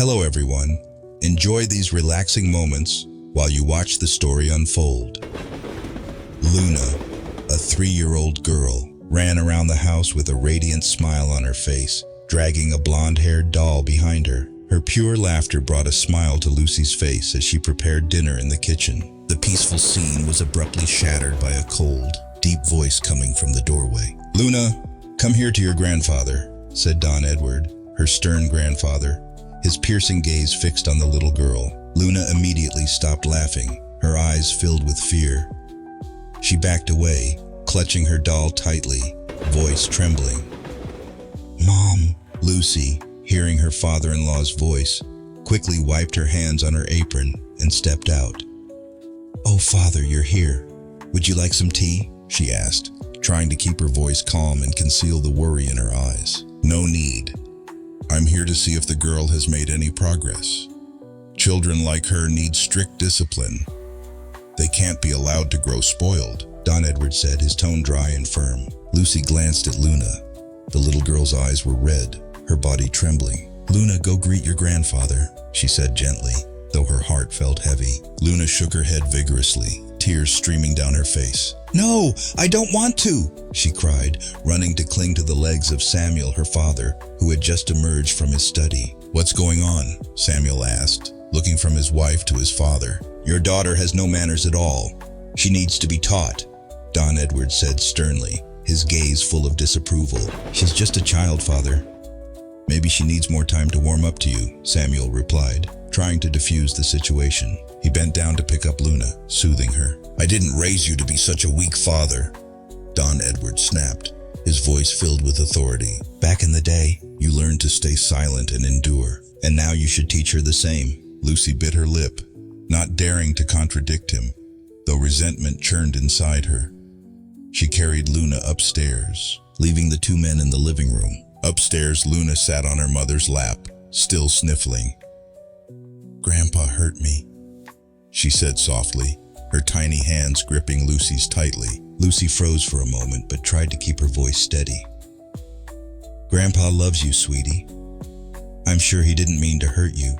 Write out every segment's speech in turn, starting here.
Hello everyone. Enjoy these relaxing moments while you watch the story unfold. Luna, a 3-year-old girl, ran around the house with a radiant smile on her face, dragging a blonde-haired doll behind her. Her pure laughter brought a smile to Lucy's face as she prepared dinner in the kitchen. The peaceful scene was abruptly shattered by a cold, deep voice coming from the doorway. "Luna, come here to your grandfather," said Don Edward, her stern grandfather, his piercing gaze fixed on the little girl. Luna immediately stopped laughing, her eyes filled with fear. She backed away, clutching her doll tightly, voice trembling. "Mom!" Lucy, hearing her father-in-law's voice, quickly wiped her hands on her apron and stepped out. "Oh, Father, you're here. Would you like some tea?" she asked, trying to keep her voice calm and conceal the worry in her eyes. "No need. I'm here to see if the girl has made any progress. Children like her need strict discipline. They can't be allowed to grow spoiled," Don Edward said, his tone dry and firm. Lucy glanced at Luna. The little girl's eyes were red, her body trembling. "Luna, go greet your grandfather," she said gently, though her heart felt heavy. Luna shook her head vigorously, tears streaming down her face. "No, I don't want to," she cried, running to cling to the legs of Samuel, her father, who had just emerged from his study. "What's going on?" Samuel asked, looking from his wife to his father. "Your daughter has no manners at all. She needs to be taught," Don Edward said sternly, his gaze full of disapproval. "She's just a child, Father. Maybe she needs more time to warm up to you," Samuel replied, trying to defuse the situation. He bent down to pick up Luna, soothing her. "I didn't raise you to be such a weak father," Don Edward snapped, his voice filled with authority. "Back in the day, you learned to stay silent and endure, and now you should teach her the same." Lucy bit her lip, not daring to contradict him, though resentment churned inside her. She carried Luna upstairs, leaving the two men in the living room. Upstairs, Luna sat on her mother's lap, still sniffling. "Grandpa hurt me," she said softly, her tiny hands gripping Lucy's tightly. Lucy froze for a moment but tried to keep her voice steady. "Grandpa loves you, sweetie. I'm sure he didn't mean to hurt you,"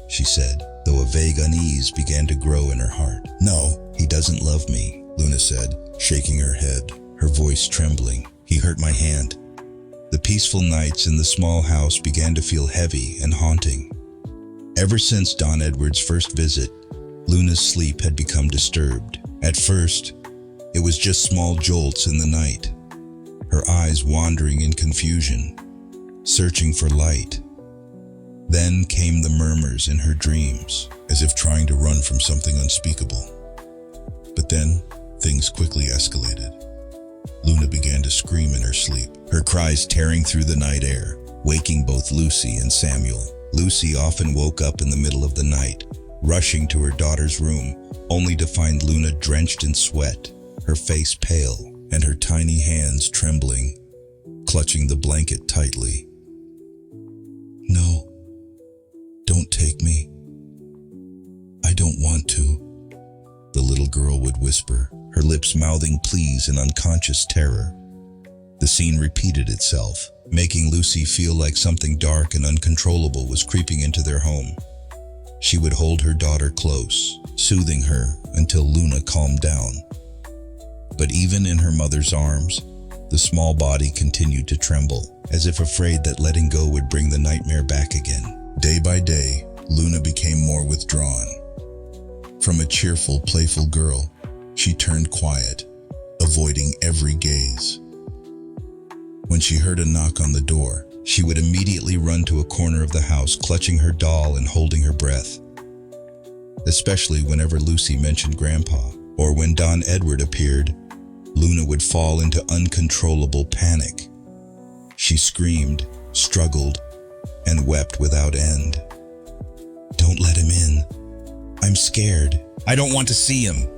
she said, though a vague unease began to grow in her heart. "No, he doesn't love me," Luna said, shaking her head, her voice trembling. "He hurt my hand." The peaceful nights in the small house began to feel heavy and haunting. Ever since Don Edward's first visit, Luna's sleep had become disturbed. At first, it was just small jolts in the night, her eyes wandering in confusion, searching for light. Then came the murmurs in her dreams, as if trying to run from something unspeakable. But then, things quickly escalated. Luna began to scream in her sleep, her cries tearing through the night air, waking both Lucy and Samuel. Lucy often woke up in the middle of the night, rushing to her daughter's room, only to find Luna drenched in sweat, her face pale, and her tiny hands trembling, clutching the blanket tightly. "No, don't take me. I don't want to," the little girl would whisper, her lips mouthing pleas in unconscious terror. The scene repeated itself, making Lucy feel like something dark and uncontrollable was creeping into their home. She would hold her daughter close, soothing her until Luna calmed down. But even in her mother's arms, the small body continued to tremble, as if afraid that letting go would bring the nightmare back again. Day by day, Luna became more withdrawn. From a cheerful, playful girl, she turned quiet, avoiding every gaze. When she heard a knock on the door, she would immediately run to a corner of the house, clutching her doll and holding her breath. Especially whenever Lucy mentioned Grandpa, or when Don Edward appeared, Luna would fall into uncontrollable panic. She screamed, struggled, and wept without end. "Don't let him in. I'm scared. I don't want to see him."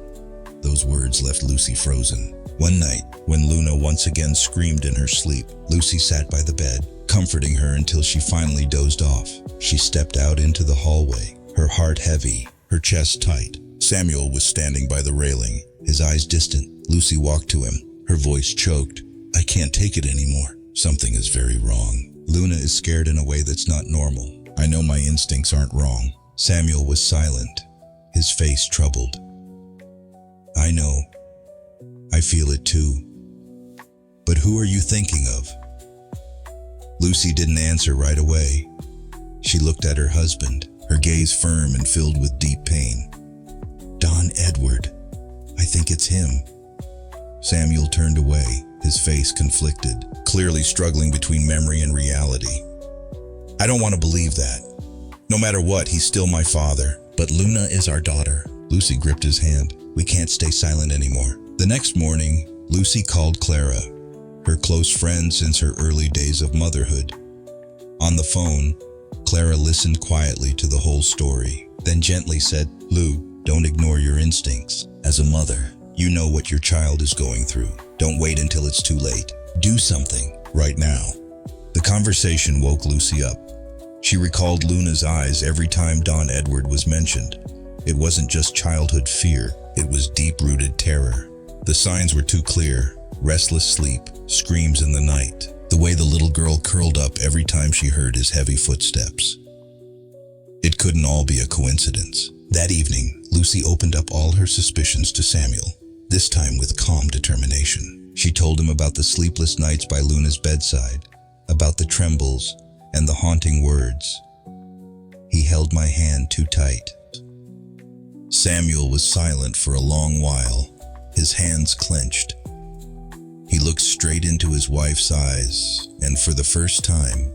Those words left Lucy frozen. One night, when Luna once again screamed in her sleep, Lucy sat by the bed, comforting her until she finally dozed off. She stepped out into the hallway, her heart heavy, her chest tight. Samuel was standing by the railing, his eyes distant. Lucy walked to him, her voice choked. "I can't take it anymore. Something is very wrong. Luna is scared in a way that's not normal. I know my instincts aren't wrong. Samuel was silent, his face troubled. I know. I feel it too. But who are you thinking of? Lucy didn't answer right away. She looked at her husband, her gaze firm and filled with deep pain. Don Edward. I think it's him. Samuel turned away, his face conflicted, clearly struggling between memory and reality. I don't want to believe that. No matter what, he's still my father. But Luna is our daughter. Lucy gripped his hand. We can't stay silent anymore. The next morning, Lucy called Clara, her close friend since her early days of motherhood. On the phone, Clara listened quietly to the whole story, then gently said, Lou, don't ignore your instincts. As a mother, you know what your child is going through. Don't wait until it's too late. Do something right now. The conversation woke Lucy up. She recalled Luna's eyes every time Don Edward was mentioned. It wasn't just childhood fear, it was deep-rooted terror. The signs were too clear: restless sleep, screams in the night, the way the little girl curled up every time she heard his heavy footsteps. It couldn't all be a coincidence. That evening, Lucy opened up all her suspicions to Samuel, this time with calm determination. She told him about the sleepless nights by Luna's bedside, about the trembles and the haunting words. He held my hand too tight. Samuel was silent for a long while, his hands clenched. He looked straight into his wife's eyes, and for the first time,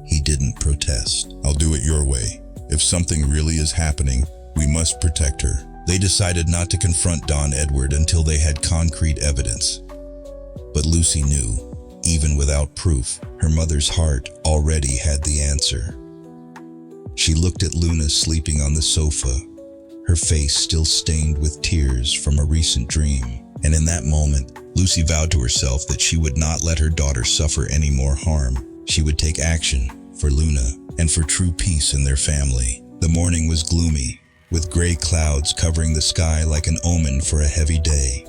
he didn't protest. I'll do it your way. If something really is happening, we must protect her. They decided not to confront Don Edward until they had concrete evidence. But Lucy knew, even without proof, her mother's heart already had the answer. She looked at Luna sleeping on the sofa, her face still stained with tears from a recent dream. And in that moment, Lucy vowed to herself that she would not let her daughter suffer any more harm. She would take action for Luna and for true peace in their family. The morning was gloomy, with gray clouds covering the sky like an omen for a heavy day.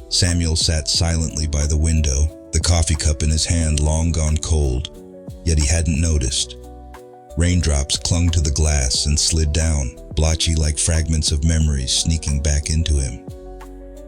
Samuel sat silently by the window, the coffee cup in his hand long gone cold, yet he hadn't noticed. Raindrops clung to the glass and slid down, blotchy like fragments of memories sneaking back into him.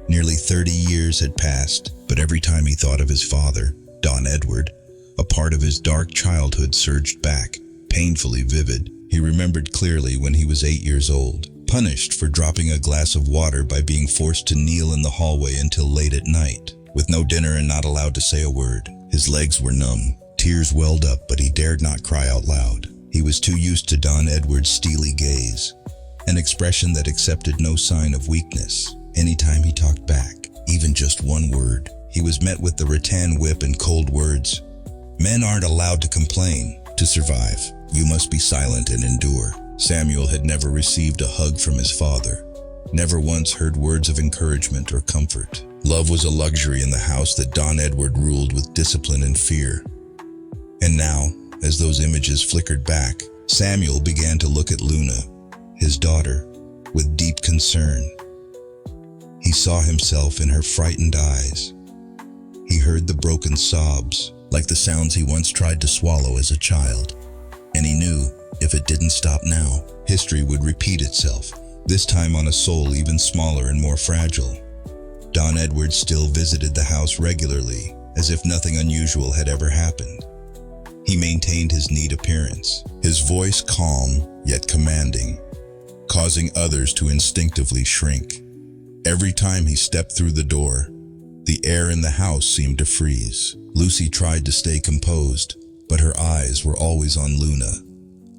Nearly 30 years had passed, but every time he thought of his father, Don Edward, a part of his dark childhood surged back, painfully vivid. He remembered clearly when he was 8 years old, punished for dropping a glass of water by being forced to kneel in the hallway until late at night. With no dinner and not allowed to say a word, his legs were numb. Tears welled up, but he dared not cry out loud. He was too used to Don Edward's steely gaze, an expression that accepted no sign of weakness. Anytime he talked back, even just one word, he was met with the rattan whip and cold words. Men aren't allowed to complain. To survive, you must be silent and endure. Samuel had never received a hug from his father, never once heard words of encouragement or comfort. Love was a luxury in the house that Don Edward ruled with discipline and fear. And now, as those images flickered back, Samuel began to look at Luna, his daughter, with deep concern. He saw himself in her frightened eyes. He heard the broken sobs, like the sounds he once tried to swallow as a child. And he knew, if it didn't stop now, history would repeat itself, this time on a soul even smaller and more fragile. Don Edward still visited the house regularly, as if nothing unusual had ever happened. He maintained his neat appearance, his voice calm yet commanding, causing others to instinctively shrink. Every time he stepped through the door, the air in the house seemed to freeze. Lucy tried to stay composed, but her eyes were always on Luna,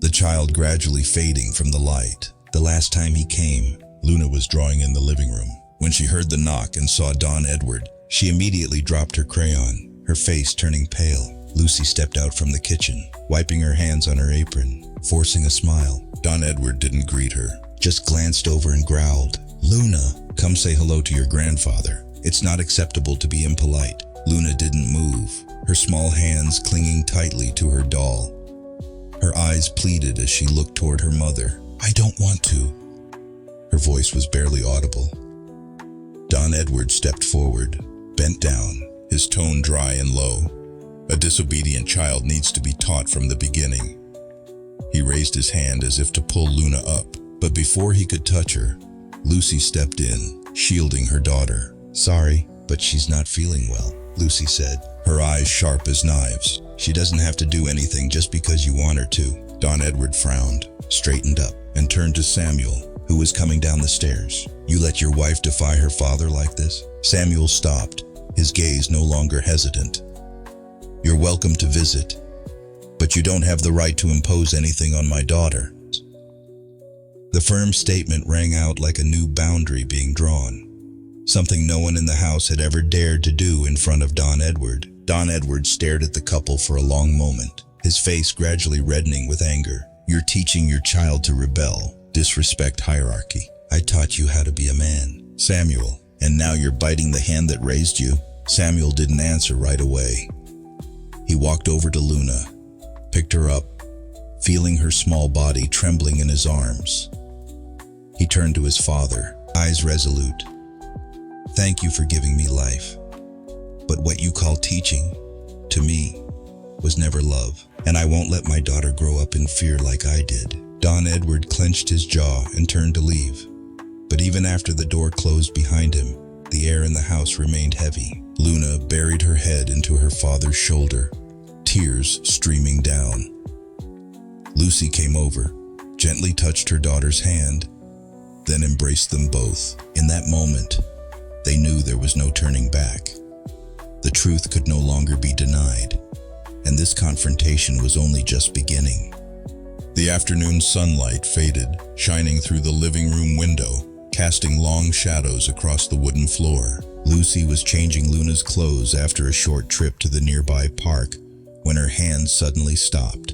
the child gradually fading from the light. The last time he came, Luna was drawing in the living room. When she heard the knock and saw Don Edward, she immediately dropped her crayon, her face turning pale. Lucy stepped out from the kitchen, wiping her hands on her apron, forcing a smile. Don Edward didn't greet her, just glanced over and growled, "Luna, come say hello to your grandfather. It's not acceptable to be impolite." Luna didn't move, her small hands clinging tightly to her doll. Her eyes pleaded as she looked toward her mother. "I don't want to." Her voice was barely audible. Don Edward stepped forward, bent down, his tone dry and low. A disobedient child needs to be taught from the beginning. He raised his hand as if to pull Luna up, but before he could touch her, Lucy stepped in, shielding her daughter. "Sorry, but she's not feeling well," Lucy said, her eyes sharp as knives. "She doesn't have to do anything just because you want her to." Don Edward frowned, straightened up, and turned to Samuel, who was coming down the stairs. "You let your wife defy her father like this?" Samuel stopped, his gaze no longer hesitant. "You're welcome to visit, but you don't have the right to impose anything on my daughter." The firm statement rang out like a new boundary being drawn, something no one in the house had ever dared to do in front of Don Edward. Don Edward stared at the couple for a long moment, his face gradually reddening with anger. "You're teaching your child to rebel, disrespect hierarchy. I taught you how to be a man, Samuel, and now you're biting the hand that raised you." Samuel didn't answer right away. He walked over to Luna, picked her up, feeling her small body trembling in his arms. He turned to his father, eyes resolute. "Thank you for giving me life. But what you call teaching, to me, was never love. And I won't let my daughter grow up in fear like I did." Don Edward clenched his jaw and turned to leave. But even after the door closed behind him, the air in the house remained heavy. Luna buried her head into her father's shoulder, tears streaming down. Lucy came over, gently touched her daughter's hand, then embraced them both. In that moment, they knew there was no turning back. The truth could no longer be denied, and this confrontation was only just beginning. The afternoon sunlight faded, shining through the living room window, casting long shadows across the wooden floor. Lucy was changing Luna's clothes after a short trip to the nearby park when her hand suddenly stopped.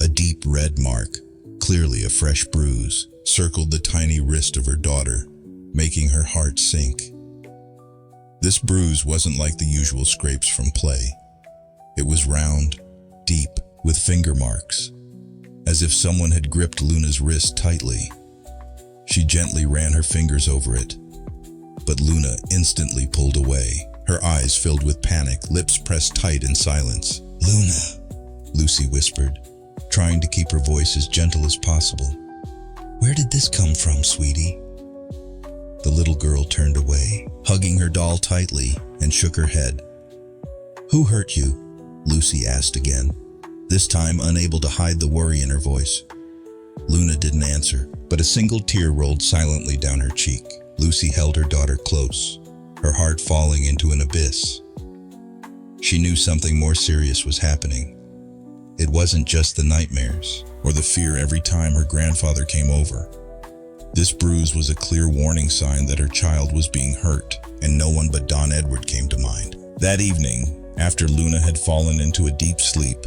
A deep red mark, clearly a fresh bruise, circled the tiny wrist of her daughter, making her heart sink. This bruise wasn't like the usual scrapes from play. It was round, deep, with finger marks, as if someone had gripped Luna's wrist tightly. She gently ran her fingers over it, but Luna instantly pulled away, her eyes filled with panic, lips pressed tight in silence. "Luna," Lucy whispered, trying to keep her voice as gentle as possible. "Where did this come from, sweetie?" The little girl turned away, hugging her doll tightly, and shook her head. "Who hurt you?" Lucy asked again, this time unable to hide the worry in her voice. Luna didn't answer, but a single tear rolled silently down her cheek. Lucy held her daughter close, her heart falling into an abyss. She knew something more serious was happening. It wasn't just the nightmares, or the fear every time her grandfather came over. This bruise was a clear warning sign that her child was being hurt, and no one but Don Edward came to mind. That evening, after Luna had fallen into a deep sleep,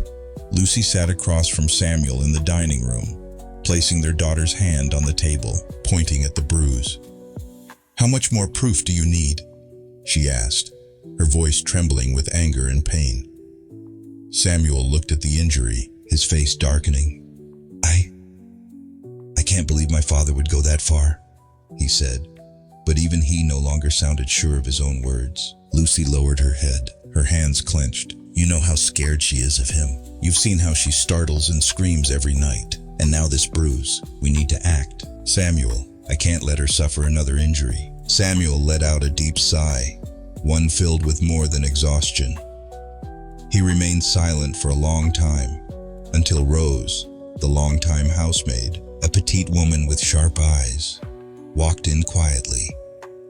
Lucy sat across from Samuel in the dining room, placing their daughter's hand on the table, pointing at the bruise. "How much more proof do you need?" she asked, her voice trembling with anger and pain. Samuel looked at the injury, his face darkening. I can't believe my father would go that far," he said, but even he no longer sounded sure of his own words. Lucy lowered her head, her hands clenched. "You know how scared she is of him. You've seen how she startles and screams every night. And now this bruise. We need to act. Samuel, I can't let her suffer another injury." Samuel let out a deep sigh, one filled with more than exhaustion. He remained silent for a long time, until Rose, the longtime housemaid, a petite woman with sharp eyes, walked in quietly,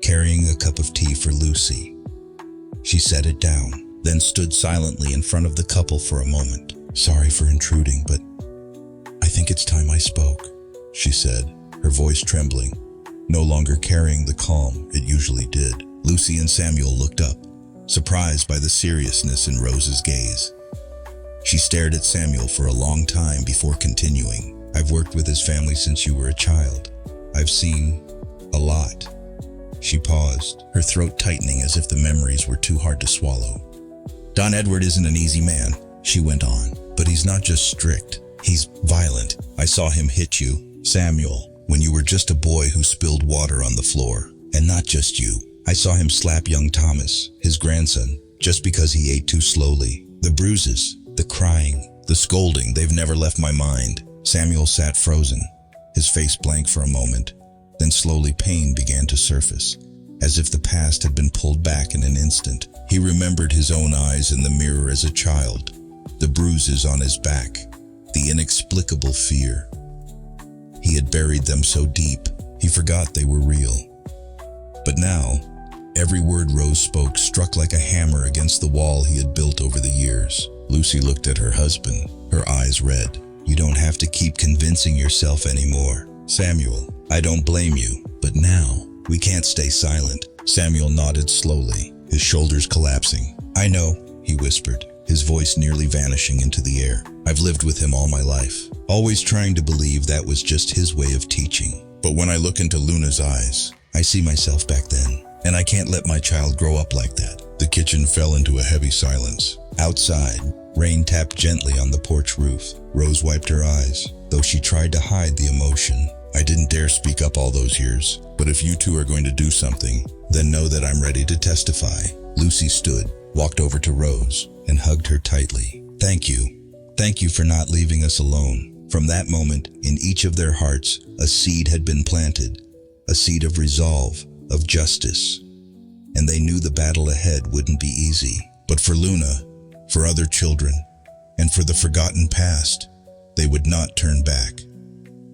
carrying a cup of tea for Lucy. She set it down, then stood silently in front of the couple for a moment. "Sorry for intruding, but I think it's time I spoke," she said, her voice trembling, no longer carrying the calm it usually did. Lucy and Samuel looked up, surprised by the seriousness in Rose's gaze. She stared at Samuel for a long time before continuing. "I've worked with his family since you were a child. I've seen a lot." She paused, her throat tightening as if the memories were too hard to swallow. "Don Edward isn't an easy man," she went on, "but he's not just strict. He's violent. I saw him hit you, Samuel, when you were just a boy who spilled water on the floor. And not just you. I saw him slap young Thomas, his grandson, just because he ate too slowly. The bruises, the crying, The scolding, they've never left my mind. Samuel sat frozen, his face blank for a moment. Then slowly pain began to surface, as if the past had been pulled back in an instant. He remembered his own eyes in the mirror as a child, the bruises on his back, the inexplicable fear. He had buried them so deep, he forgot they were real. But now, every word Rose spoke struck like a hammer against the wall he had built over the years. Lucy looked at her husband, her eyes red. You don't have to keep convincing yourself anymore. Samuel, I don't blame you, but now, we can't stay silent. Samuel nodded slowly, his shoulders collapsing. I know, he whispered, his voice nearly vanishing into the air. I've lived with him all my life, always trying to believe that was just his way of teaching. But when I look into Luna's eyes, I see myself back then, and I can't let my child grow up like that. The kitchen fell into a heavy silence. Outside, rain tapped gently on the porch roof. Rose wiped her eyes, though she tried to hide the emotion. I didn't dare speak up all those years, but if you two are going to do something, then know that I'm ready to testify. Lucy stood, walked over to Rose, and hugged her tightly. Thank you. Thank you for not leaving us alone. From that moment, in each of their hearts, a seed had been planted, a seed of resolve, of justice. And they knew the battle ahead wouldn't be easy. But for Luna, for other children, and for the forgotten past, they would not turn back.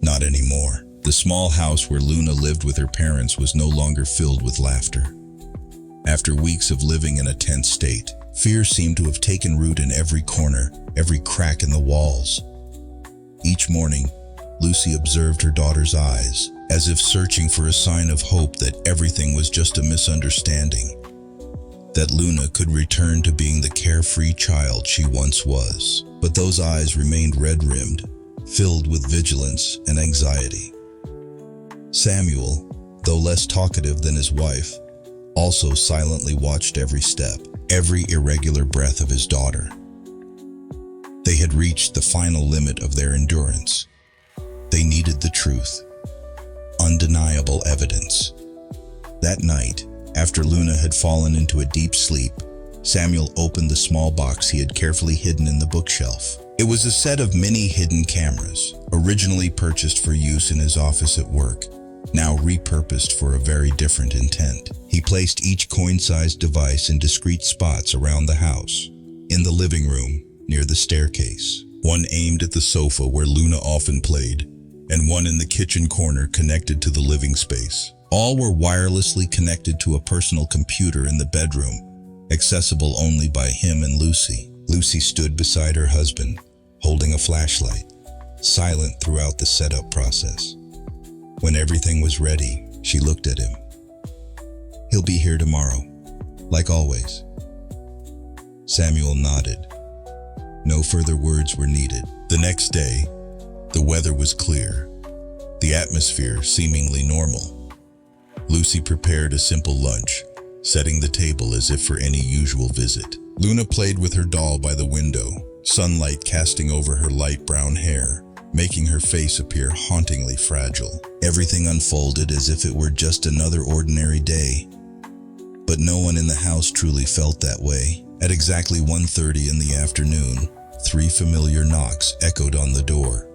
Not anymore. The small house where Luna lived with her parents was no longer filled with laughter. After weeks of living in a tense state, fear seemed to have taken root in every corner, every crack in the walls. Each morning, Lucy observed her daughter's eyes, as if searching for a sign of hope that everything was just a misunderstanding, that Luna could return to being the carefree child she once was. But those eyes remained red-rimmed, filled with vigilance and anxiety. Samuel, though less talkative than his wife, also silently watched every step, every irregular breath of his daughter. They had reached the final limit of their endurance. They needed the truth, undeniable evidence. That night, after Luna had fallen into a deep sleep, Samuel opened the small box he had carefully hidden in the bookshelf. It was a set of mini hidden cameras, originally purchased for use in his office at work, now repurposed for a very different intent. He placed each coin-sized device in discrete spots around the house. In the living room, near the staircase. One aimed at the sofa where Luna often played, and one in the kitchen corner connected to the living space. All were wirelessly connected to a personal computer in the bedroom, accessible only by him and Lucy. Lucy stood beside her husband, holding a flashlight, silent throughout the setup process. When everything was ready, she looked at him. He'll be here tomorrow, like always. Samuel nodded. No further words were needed. The next day, the weather was clear, the atmosphere seemingly normal. Lucy prepared a simple lunch, setting the table as if for any usual visit. Luna played with her doll by the window, sunlight casting over her light brown hair, making her face appear hauntingly fragile. Everything unfolded as if it were just another ordinary day. But no one in the house truly felt that way. At exactly 1:30 in the afternoon, 3 familiar knocks echoed on the door.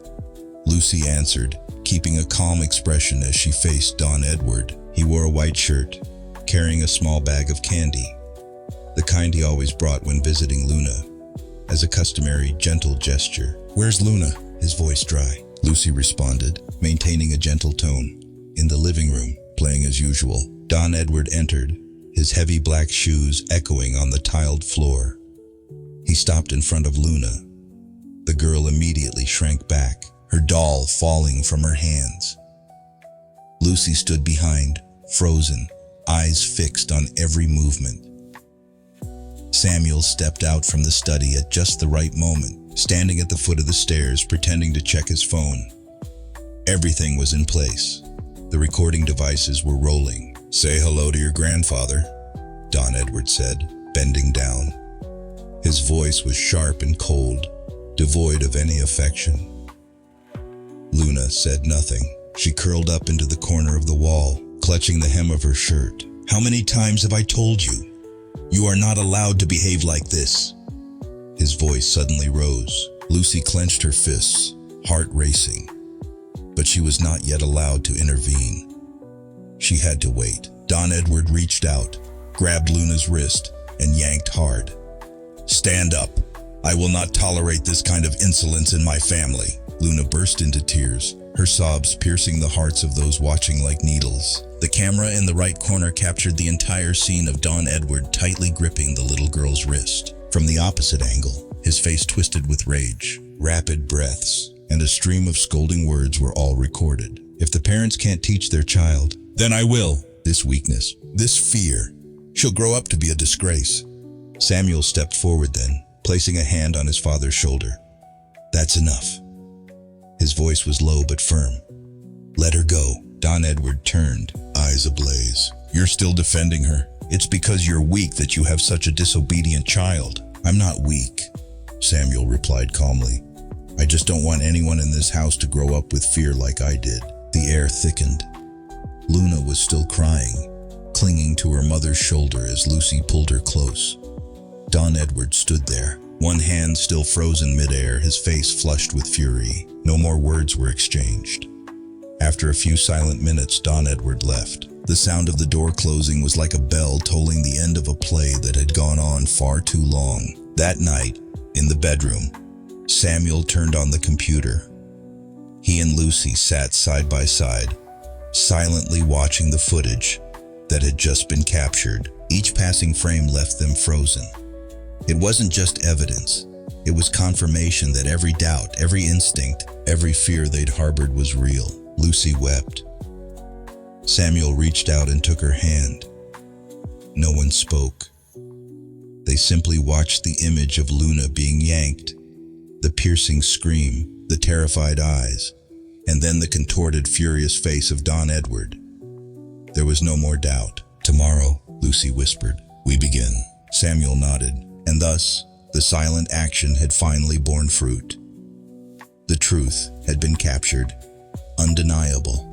Lucy answered, keeping a calm expression as she faced Don Edward. He wore a white shirt, carrying a small bag of candy, the kind he always brought when visiting Luna, as a customary gentle gesture. "Where's Luna?" his voice dry. Lucy responded, maintaining a gentle tone. "In the living room, playing as usual." Don Edward entered, his heavy black shoes echoing on the tiled floor. He stopped in front of Luna. The girl immediately shrank back, her doll falling from her hands. Lucy stood behind, frozen, eyes fixed on every movement. Samuel stepped out from the study at just the right moment, standing at the foot of the stairs, pretending to check his phone. Everything was in place. The recording devices were rolling. "Say hello to your grandfather," Don Edward said, bending down. His voice was sharp and cold, devoid of any affection. Luna said nothing. She curled up into the corner of the wall, clutching the hem of her shirt. "How many times have I told you? You are not allowed to behave like this." His voice suddenly rose, Lucy clenched her fists, heart racing. But she was not yet allowed to intervene. She had to wait. Don Edward reached out, grabbed Luna's wrist, and yanked hard. "Stand up. I will not tolerate this kind of insolence in my family." Luna burst into tears, her sobs piercing the hearts of those watching like needles. The camera in the right corner captured the entire scene of Don Edward tightly gripping the little girl's wrist. From the opposite angle, his face twisted with rage. Rapid breaths and a stream of scolding words were all recorded. If the parents can't teach their child, then I will. This weakness, this fear, she'll grow up to be a disgrace. Samuel stepped forward then, placing a hand on his father's shoulder. "That's enough." His voice was low but firm. "Let her go." Don Edward turned, eyes ablaze. "You're still defending her? It's because you're weak that you have such a disobedient child." "I'm not weak," Samuel replied calmly. "I just don't want anyone in this house to grow up with fear like I did." The air thickened. Luna was still crying, clinging to her mother's shoulder as Lucy pulled her close. Don Edward stood there, one hand still frozen midair, his face flushed with fury. No more words were exchanged. After a few silent minutes, Don Edward left. The sound of the door closing was like a bell tolling the end of a play that had gone on far too long. That night, in the bedroom, Samuel turned on the computer. He and Lucy sat side by side, silently watching the footage that had just been captured. Each passing frame left them frozen. It wasn't just evidence. It was confirmation that every doubt, every instinct, every fear they'd harbored was real. Lucy wept. Samuel reached out and took her hand. No one spoke. They simply watched the image of Luna being yanked, the piercing scream, the terrified eyes, and then the contorted, furious face of Don Edward. There was no more doubt. "Tomorrow," Lucy whispered, "we begin." Samuel nodded, and thus, the silent action had finally borne fruit. The truth had been captured, undeniable,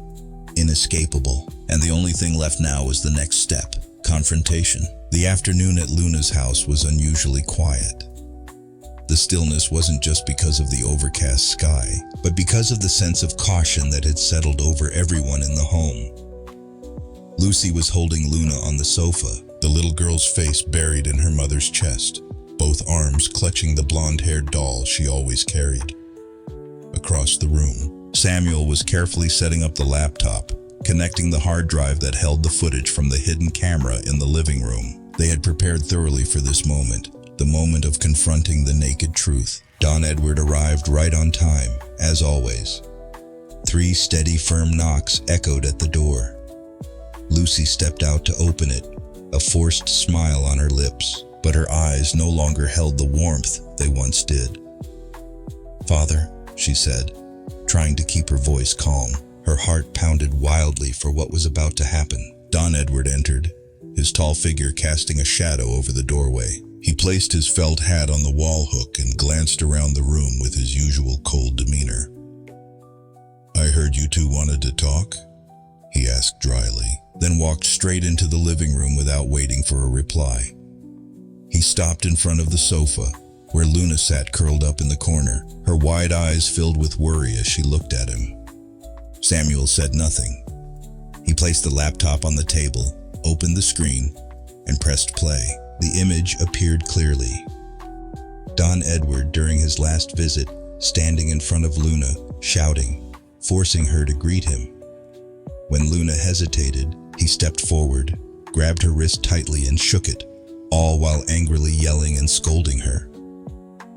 inescapable, and the only thing left now was the next step, confrontation. The afternoon at Luna's house was unusually quiet. The stillness wasn't just because of the overcast sky, but because of the sense of caution that had settled over everyone in the home. Lucy was holding Luna on the sofa, the little girl's face buried in her mother's chest, both arms clutching the blonde-haired doll she always carried. Across the room, Samuel was carefully setting up the laptop, connecting the hard drive that held the footage from the hidden camera in the living room. They had prepared thoroughly for this moment, the moment of confronting the naked truth. Don Edward arrived right on time, as always. 3 steady, firm knocks echoed at the door. Lucy stepped out to open it, a forced smile on her lips, but her eyes no longer held the warmth they once did. "Father," she said, trying to keep her voice calm. Her heart pounded wildly for what was about to happen. Don Edward entered, his tall figure casting a shadow over the doorway. He placed his felt hat on the wall hook and glanced around the room with his usual cold demeanor. "I heard you two wanted to talk?" he asked dryly, then walked straight into the living room without waiting for a reply. He stopped in front of the sofa, where Luna sat curled up in the corner, her wide eyes filled with worry as she looked at him. Samuel said nothing. He placed the laptop on the table, opened the screen, and pressed play. The image appeared clearly. Don Edward during his last visit, standing in front of Luna, shouting, forcing her to greet him. When Luna hesitated, he stepped forward, grabbed her wrist tightly and shook it, all while angrily yelling and scolding her.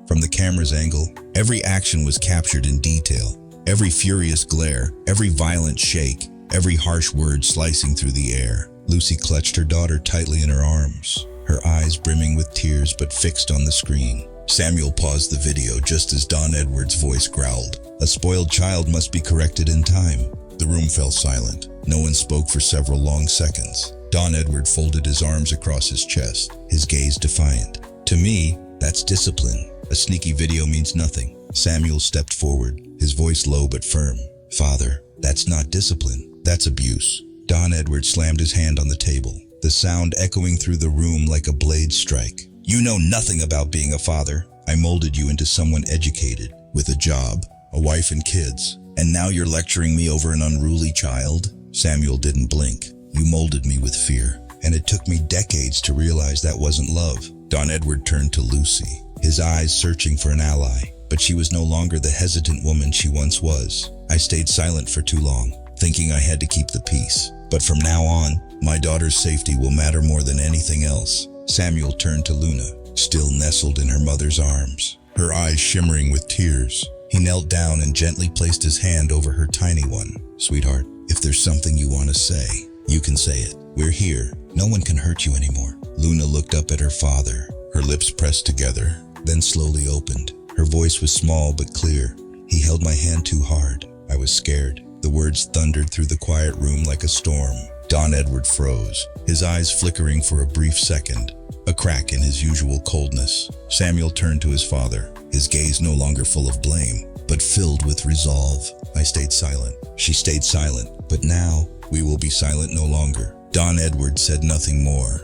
From the camera's angle, every action was captured in detail. Every furious glare, every violent shake, every harsh word slicing through the air. Lucy clutched her daughter tightly in her arms, her eyes brimming with tears but fixed on the screen. Samuel paused the video just as Don Edward's voice growled. "A spoiled child must be corrected in time." The room fell silent. No one spoke for several long seconds. Don Edward folded his arms across his chest, his gaze defiant. "To me, that's discipline. A sneaky video means nothing." Samuel stepped forward, his voice low but firm. "Father, that's not discipline. That's abuse." Don Edward slammed his hand on the table, the sound echoing through the room like a blade strike. "You know nothing about being a father. I molded you into someone educated, with a job, a wife and kids. And now you're lecturing me over an unruly child? Samuel didn't blink. You molded me with fear. And it took me decades to realize that wasn't love. Don Edward turned to Lucy, his eyes searching for an ally. But she was no longer the hesitant woman she once was. I stayed silent for too long, thinking I had to keep the peace. But from now on, my daughter's safety will matter more than anything else. Samuel turned to Luna, still nestled in her mother's arms, her eyes shimmering with tears. He knelt down and gently placed his hand over her tiny one. Sweetheart, if there's something you want to say, you can say it. We're here. No one can hurt you anymore. Luna looked up at her father, her lips pressed together, then slowly opened. Her voice was small but clear. He held my hand too hard. I was scared. The words thundered through the quiet room like a storm. Don Edward froze, his eyes flickering for a brief second, a crack in his usual coldness. Samuel turned to his father, his gaze no longer full of blame, but filled with resolve. I stayed silent. She stayed silent, but now we will be silent no longer. Don Edward said nothing more.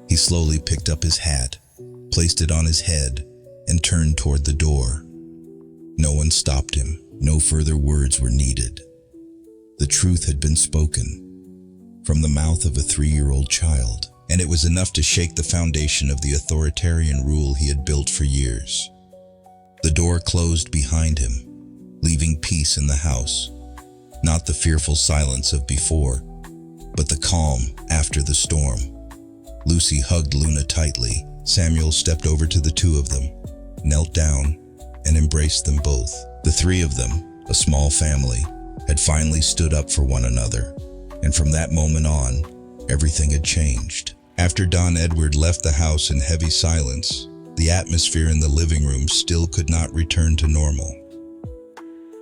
He slowly picked up his hat, placed it on his head, and turned toward the door. No one stopped him. No further words were needed. The truth had been spoken from the mouth of a 3-year-old child, and it was enough to shake the foundation of the authoritarian rule he had built for years. The door closed behind him, leaving peace in the house. Not the fearful silence of before, but the calm after the storm. Lucy hugged Luna tightly. Samuel stepped over to the two of them, knelt down, and embraced them both. The three of them, a small family, had finally stood up for one another, and from that moment on, everything had changed. After Don Edward left the house in heavy silence, the atmosphere in the living room still could not return to normal.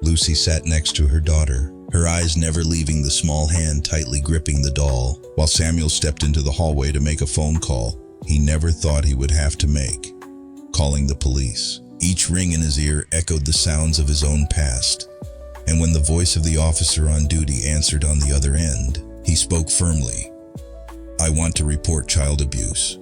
Lucy sat next to her daughter, her eyes never leaving the small hand tightly gripping the doll, while Samuel stepped into the hallway to make a phone call he never thought he would have to make, calling the police. Each ring in his ear echoed the sounds of his own past, and when the voice of the officer on duty answered on the other end, he spoke firmly. "I want to report child abuse."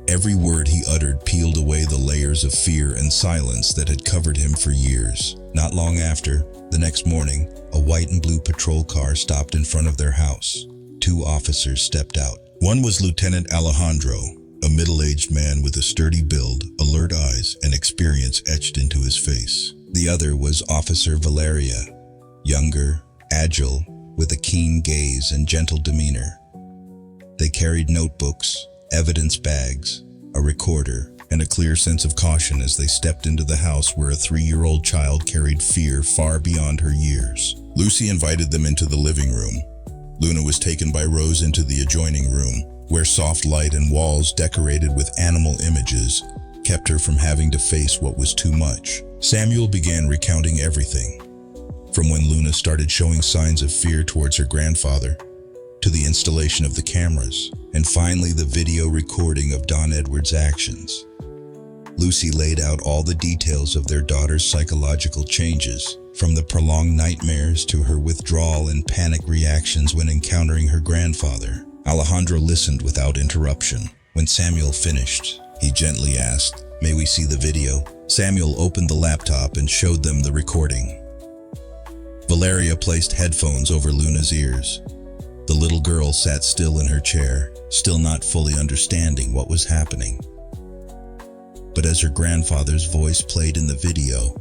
Every word he uttered peeled away the layers of fear and silence that had covered him for years. Not long after, the next morning, a white and blue patrol car stopped in front of their house. 2 officers stepped out. One was Lieutenant Alejandro, a middle-aged man with a sturdy build, alert eyes, and experience etched into his face. The other was Officer Valeria, younger, agile, with a keen gaze and gentle demeanor. They carried notebooks, evidence bags, a recorder, and a clear sense of caution as they stepped into the house where a 3-year-old child carried fear far beyond her years. Lucy invited them into the living room. Luna was taken by Rose into the adjoining room, where soft light and walls decorated with animal images kept her from having to face what was too much. Samuel began recounting everything, from when Luna started showing signs of fear towards her grandfather, to the installation of the cameras, and finally the video recording of Don Edward's actions. Lucy laid out all the details of their daughter's psychological changes, from the prolonged nightmares to her withdrawal and panic reactions when encountering her grandfather. Alejandro listened without interruption. When Samuel finished, he gently asked, "May we see the video?" Samuel opened the laptop and showed them the recording. Valeria placed headphones over Luna's ears. The little girl sat still in her chair, still not fully understanding what was happening. But as her grandfather's voice played in the video,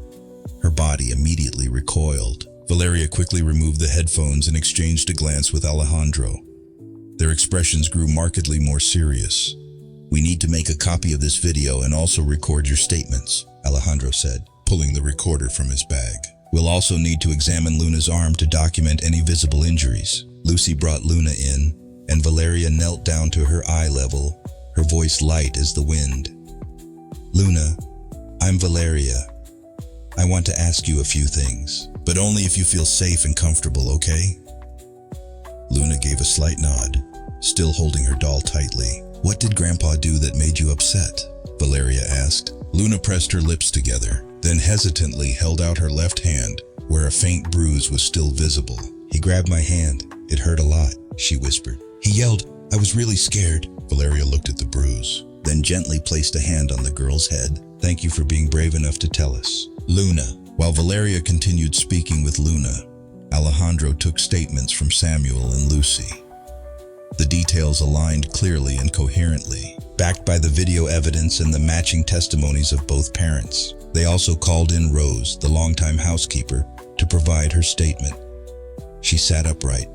her body immediately recoiled. Valeria quickly removed the headphones and exchanged a glance with Alejandro. Their expressions grew markedly more serious. "We need to make a copy of this video and also record your statements," Alejandro said, pulling the recorder from his bag. "We'll also need to examine Luna's arm to document any visible injuries." Lucy brought Luna in, and Valeria knelt down to her eye level, her voice light as the wind. "Luna, I'm Valeria. I want to ask you a few things, but only if you feel safe and comfortable, okay?" Luna gave a slight nod, still holding her doll tightly. "What did Grandpa do that made you upset?" Valeria asked. Luna pressed her lips together, then hesitantly held out her left hand, where a faint bruise was still visible. "He grabbed my hand. It hurt a lot," she whispered. "He yelled. I was really scared." Valeria looked at the bruise. then gently placed a hand on the girl's head. "Thank you for being brave enough to tell us." Luna. While Valeria continued speaking with Luna, Alejandro took statements from Samuel and Lucy. The details aligned clearly and coherently, backed by the video evidence and the matching testimonies of both parents. They also called in Rose, the longtime housekeeper, to provide her statement. She sat upright,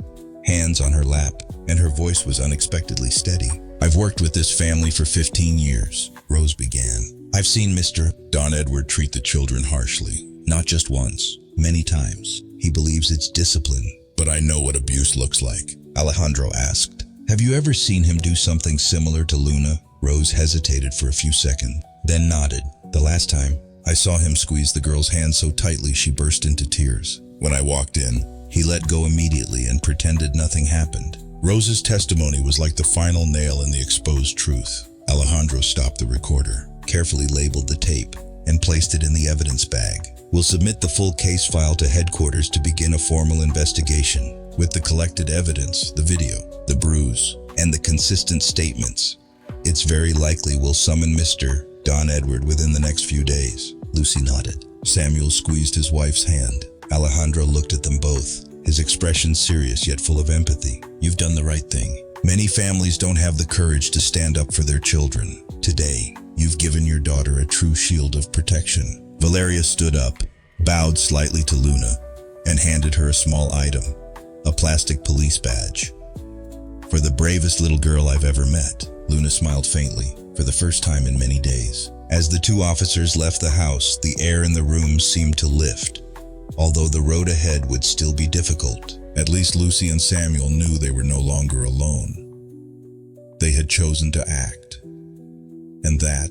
hands on her lap, and her voice was unexpectedly steady. "I've worked with this family for 15 years, Rose began. "I've seen Mr. Don Edward treat the children harshly. Not just once, many times. He believes it's discipline. But I know what abuse looks like," Alejandro asked. "Have you ever seen him do something similar to Luna?" Rose hesitated for a few seconds, then nodded. "The last time, I saw him squeeze the girl's hand so tightly she burst into tears. When I walked in, he let go immediately and pretended nothing happened." Rose's testimony was like the final nail in the exposed truth. Alejandro stopped the recorder, carefully labeled the tape, and placed it in the evidence bag. "We'll submit the full case file to headquarters to begin a formal investigation. With the collected evidence, the video, the bruise, and the consistent statements, it's very likely we'll summon Mr. Don Edward within the next few days." Lucy nodded. Samuel squeezed his wife's hand. Alejandro looked at them both, his expression serious yet full of empathy. "You've done the right thing. Many families don't have the courage to stand up for their children. Today, you've given your daughter a true shield of protection." Valeria stood up, bowed slightly to Luna, and handed her a small item, a plastic police badge. "For the bravest little girl I've ever met." Luna smiled faintly, for the first time in many days. As the two officers left the house, the air in the room seemed to lift. Although the road ahead would still be difficult, at least Lucy and Samuel knew they were no longer alone. They had chosen to act. And that,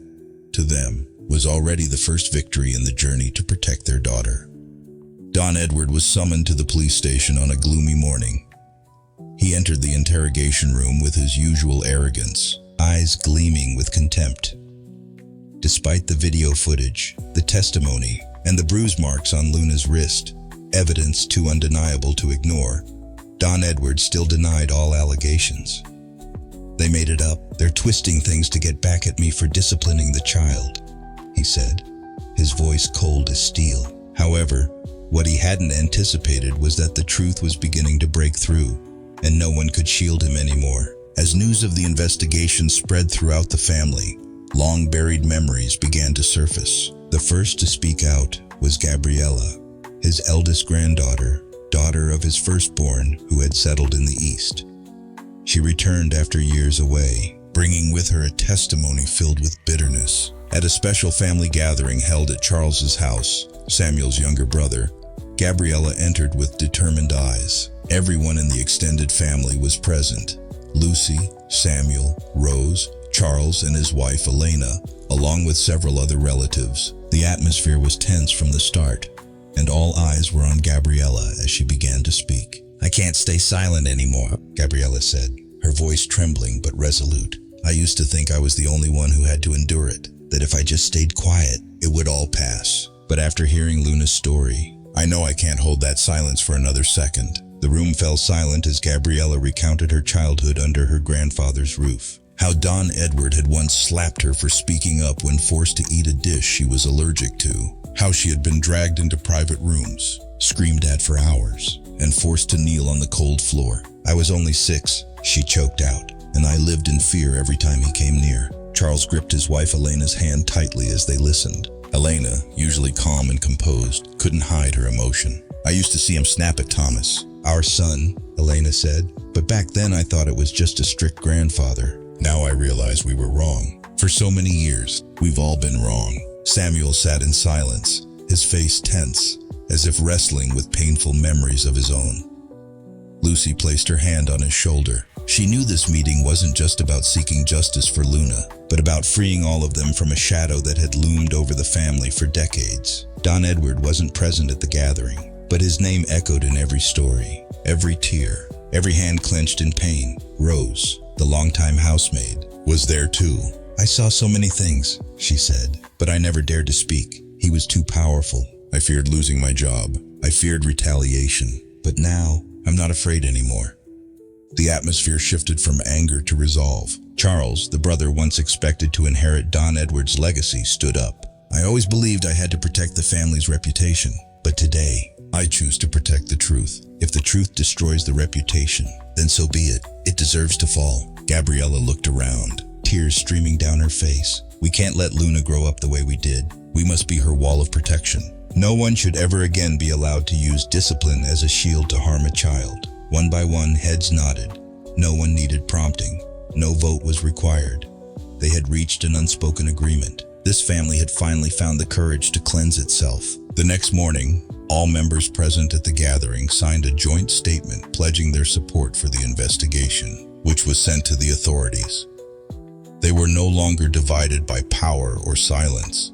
to them, was already the first victory in the journey to protect their daughter. Don Edward was summoned to the police station on a gloomy morning. He entered the interrogation room with his usual arrogance, eyes gleaming with contempt. Despite the video footage, the testimony, and the bruise marks on Luna's wrist, evidence too undeniable to ignore, Don Edward still denied all allegations. "They made it up. They're twisting things to get back at me for disciplining the child," he said, his voice cold as steel. However, what he hadn't anticipated was that the truth was beginning to break through, and no one could shield him anymore. As news of the investigation spread throughout the family, long-buried memories began to surface. The first to speak out was Gabriella, his eldest granddaughter, daughter of his firstborn who had settled in the East. She returned after years away, bringing with her a testimony filled with bitterness. At a special family gathering held at Charles's house, Samuel's younger brother, Gabriella entered with determined eyes. Everyone in the extended family was present. Lucy, Samuel, Rose, Charles and his wife Elena, along with several other relatives. The atmosphere was tense from the start, and all eyes were on Gabriella as she began to speak. "I can't stay silent anymore," Gabriella said, her voice trembling but resolute. "I used to think I was the only one who had to endure it, that if I just stayed quiet, it would all pass. But after hearing Luna's story, I know I can't hold that silence for another second." The room fell silent as Gabriella recounted her childhood under her grandfather's roof. How Don Edward had once slapped her for speaking up when forced to eat a dish she was allergic to. How she had been dragged into private rooms, screamed at for hours, and forced to kneel on the cold floor. "I was only 6, she choked out, and I lived in fear every time he came near." Charles gripped his wife Elena's hand tightly as they listened. Elena, usually calm and composed, couldn't hide her emotion. "I used to see him snap at Thomas, our son," Elena said, "but back then I thought it was just a strict grandfather. Now I realize we were wrong. For so many years, we've all been wrong." Samuel sat in silence, his face tense, as if wrestling with painful memories of his own. Lucy placed her hand on his shoulder. She knew this meeting wasn't just about seeking justice for Luna, but about freeing all of them from a shadow that had loomed over the family for decades. Don Edward wasn't present at the gathering, but his name echoed in every story, every tear, every hand clenched in pain. Rose, the longtime housemaid, was there too. "I saw so many things," she said, "but I never dared to speak. He was too powerful. I feared losing my job. I feared retaliation. But now, I'm not afraid anymore." The atmosphere shifted from anger to resolve. Charles, the brother once expected to inherit Don Edward's legacy, stood up. I always believed I had to protect the family's reputation, but today, I choose to protect the truth. If the truth destroys the reputation, then so be it. It deserves to fall. Gabriella looked around, tears streaming down her face. We can't let Luna grow up the way we did. We must be her wall of protection. No one should ever again be allowed to use discipline as a shield to harm a child. One by one, heads nodded. No one needed prompting. No vote was required. They had reached an unspoken agreement. This family had finally found the courage to cleanse itself. The next morning, all members present at the gathering signed a joint statement pledging their support for the investigation, which was sent to the authorities. They were no longer divided by power or silence.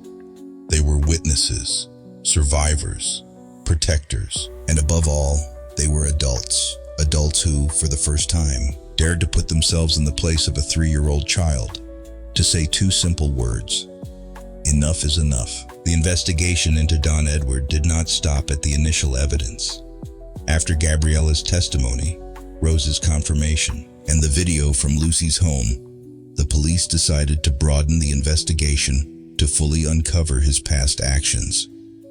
They were witnesses, survivors, protectors, and above all, they were adults. Adults who, for the first time, dared to put themselves in the place of a 3-year-old child, to say 2 simple words: enough is enough. The investigation into Don Edward did not stop at the initial evidence. After Gabriella's testimony, Rose's confirmation, and the video from Lucy's home, the police decided to broaden the investigation to fully uncover his past actions.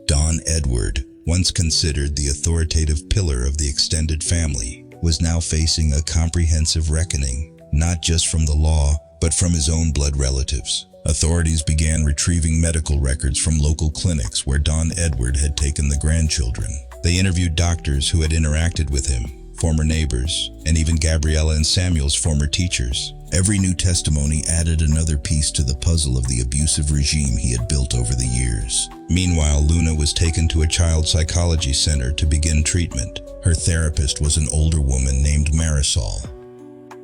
Don Edward, once considered the authoritative pillar of the extended family, was now facing a comprehensive reckoning, not just from the law, but from his own blood relatives. Authorities began retrieving medical records from local clinics where Don Edward had taken the grandchildren. They interviewed doctors who had interacted with him, former neighbors, and even Gabriella and Samuel's former teachers. Every new testimony added another piece to the puzzle of the abusive regime he had built over the years. Meanwhile, Luna was taken to a child psychology center to begin treatment. Her therapist was an older woman named Marisol,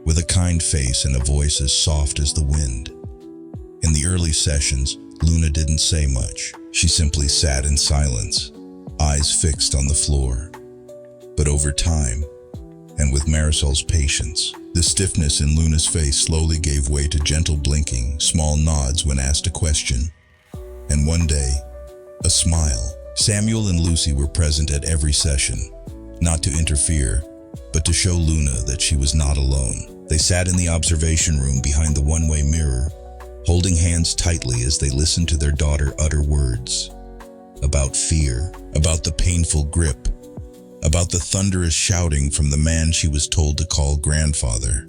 with a kind face and a voice as soft as the wind. In the early sessions, Luna didn't say much. She simply sat in silence, eyes fixed on the floor. But over time, and with Marisol's patience, the stiffness in Luna's face slowly gave way to gentle blinking, small nods when asked a question. And one day, a smile. Samuel and Lucy were present at every session, not to interfere, but to show Luna that she was not alone. They sat in the observation room behind the one-way mirror, holding hands tightly as they listened to their daughter utter words about fear, about the painful grip, about the thunderous shouting from the man she was told to call grandfather.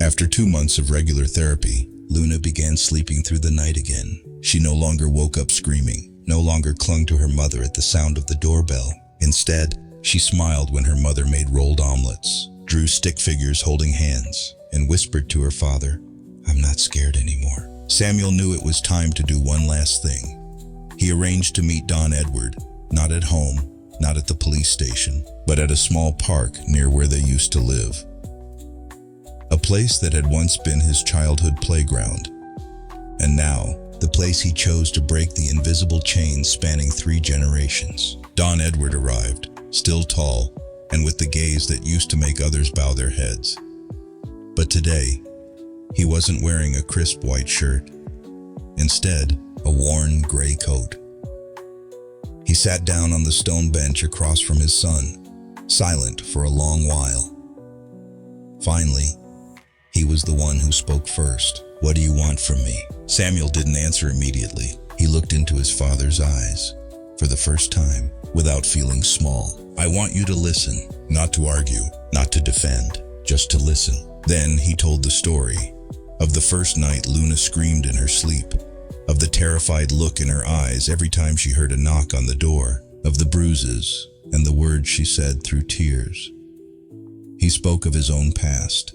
After 2 months of regular therapy, Luna began sleeping through the night again. She no longer woke up screaming, no longer clung to her mother at the sound of the doorbell. Instead, she smiled when her mother made rolled omelets, drew stick figures holding hands, and whispered to her father, "I'm not scared anymore." Samuel knew it was time to do one last thing. He arranged to meet Don Edward, not at home, not at the police station, but at a small park near where they used to live. A place that had once been his childhood playground. And now, the place he chose to break the invisible chain spanning 3 generations. Don Edward arrived, still tall, and with the gaze that used to make others bow their heads. But today, he wasn't wearing a crisp white shirt. Instead, a worn gray coat. He sat down on the stone bench across from his son, silent for a long while. Finally, he was the one who spoke first. "What do you want from me?" Samuel didn't answer immediately. He looked into his father's eyes, for the first time, without feeling small. "I want you to listen, not to argue, not to defend, just to listen." Then he told the story of the first night Luna screamed in her sleep, of the terrified look in her eyes every time she heard a knock on the door, of the bruises and the words she said through tears. He spoke of his own past,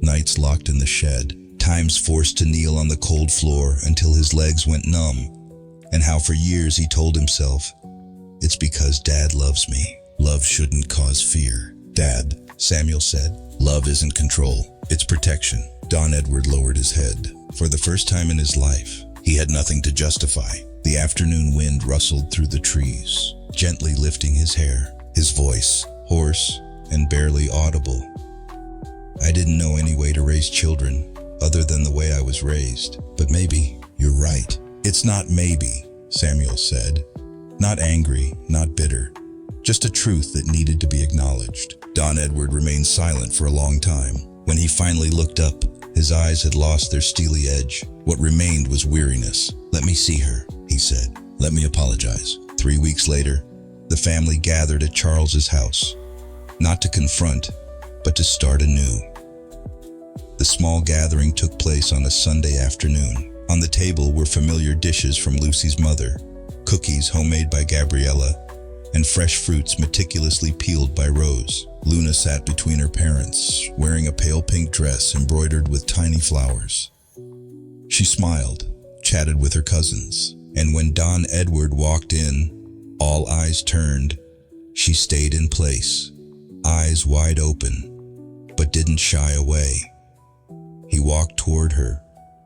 nights locked in the shed, times forced to kneel on the cold floor until his legs went numb, and how for years he told himself, "It's because Dad loves me. Love shouldn't cause fear." "Dad," Samuel said, "love isn't control, it's protection." Don Edward lowered his head. For the first time in his life, he had nothing to justify. The afternoon wind rustled through the trees, gently lifting his hair, his voice, hoarse and barely audible. "I didn't know any way to raise children other than the way I was raised, but maybe you're right." "It's not maybe," Samuel said. Not angry, not bitter, just a truth that needed to be acknowledged. Don Edward remained silent for a long time. When he finally looked up, his eyes had lost their steely edge. What remained was weariness. "Let me see her," he said. "Let me apologize." 3 weeks later, the family gathered at Charles's house, not to confront, but to start anew. The small gathering took place on a Sunday afternoon. On the table were familiar dishes from Lucy's mother, cookies homemade by Gabriella, and fresh fruits meticulously peeled by Rose. Luna sat between her parents, wearing a pale pink dress embroidered with tiny flowers. She smiled, chatted with her cousins, and when Don Edward walked in, all eyes turned. She stayed in place, eyes wide open, but didn't shy away. He walked toward her,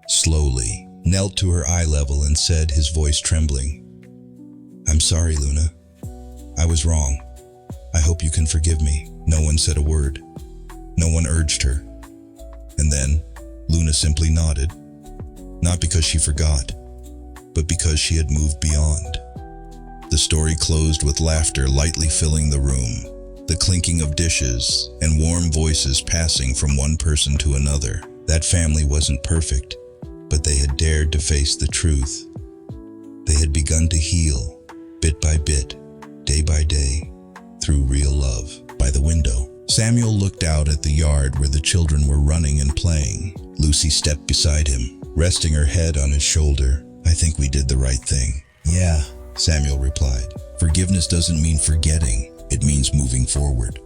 slowly, knelt to her eye level and said, his voice trembling, "I'm sorry, Luna. I was wrong. I hope you can forgive me." No one said a word. No one urged her. And then, Luna simply nodded, not because she forgot, but because she had moved beyond. The story closed with laughter lightly filling the room, the clinking of dishes, and warm voices passing from one person to another. That family wasn't perfect, but they had dared to face the truth. They had begun to heal, bit by bit, day by day, through real love. By the window, Samuel looked out at the yard where the children were running and playing. Lucy stepped beside him, resting her head on his shoulder. "I think we did the right thing." "Yeah," Samuel replied. "Forgiveness doesn't mean forgetting. It means moving forward."